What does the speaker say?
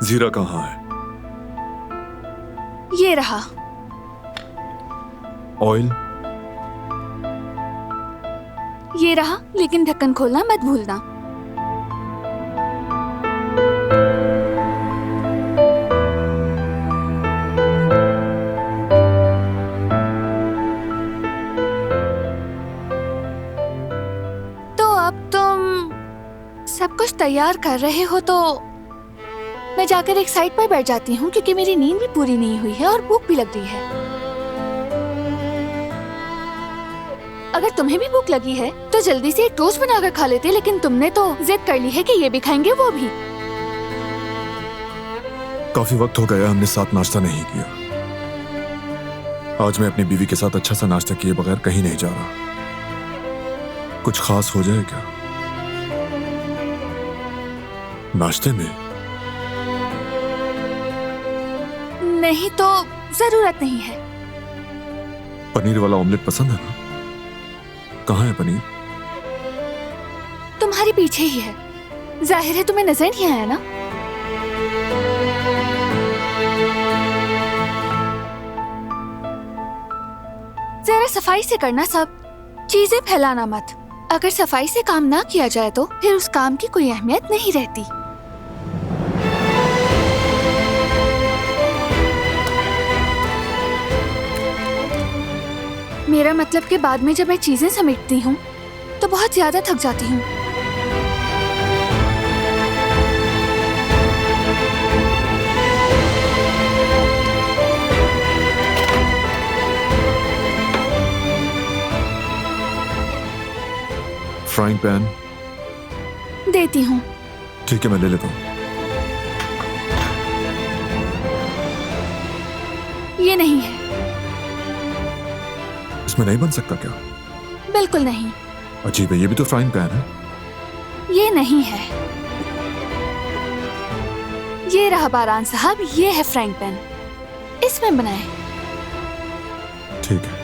जीरा कहाँ है? ये रहा। ऑयल? ये रहा, लेकिन ढक्कन खोलना मत भूलना। तो अब तुम सब कुछ तैयार कर रहे हो तो मैं जाकर एक साइड पर बैठ जाती हूँ, क्योंकि मेरी नींद भी पूरी नहीं हुई है और भूख भी लग रही है। अगर तुम्हें भी भूख लगी है तो जल्दी से एक टोस्ट बनाकर खा लेते, लेकिन तुमने तो जिद कर ली है कि ये भी खाएंगे वो भी। काफी वक्त हो गया हमने साथ नाश्ता नहीं किया। आज मैं अपनी बीवी के साथ अच्छा सा नाश्ता किए बगैर कहीं नहीं जा रहा। कुछ खास हो जाए क्या नाश्ते में? नहीं तो जरूरत नहीं है। पनीर वाला ऑमलेट पसंद है ना? कहाँ है पनीर? तुम्हारे पीछे ही है। जाहिर है तुम्हें नजर नहीं आया ना? जरा सफाई से करना सब, चीजें फैलाना मत। अगर सफाई से काम ना किया जाए तो फिर उस काम की कोई अहमियत नहीं रहती। मेरा मतलब कि बाद में जब मैं चीजें समेटती हूँ तो बहुत ज्यादा थक जाती हूँ। फ्राइंग पैन देती हूँ। ठीक है, मैं ले लेता हूँ। ये नहीं है। इसमें नहीं बन सकता क्या? बिल्कुल नहीं। अजीब है, ये भी तो फ्राइंग पैन है। ये नहीं है। ये रहा बारान साहब, ये है फ्राइंग पैन। इसमें बनाए। ठीक है।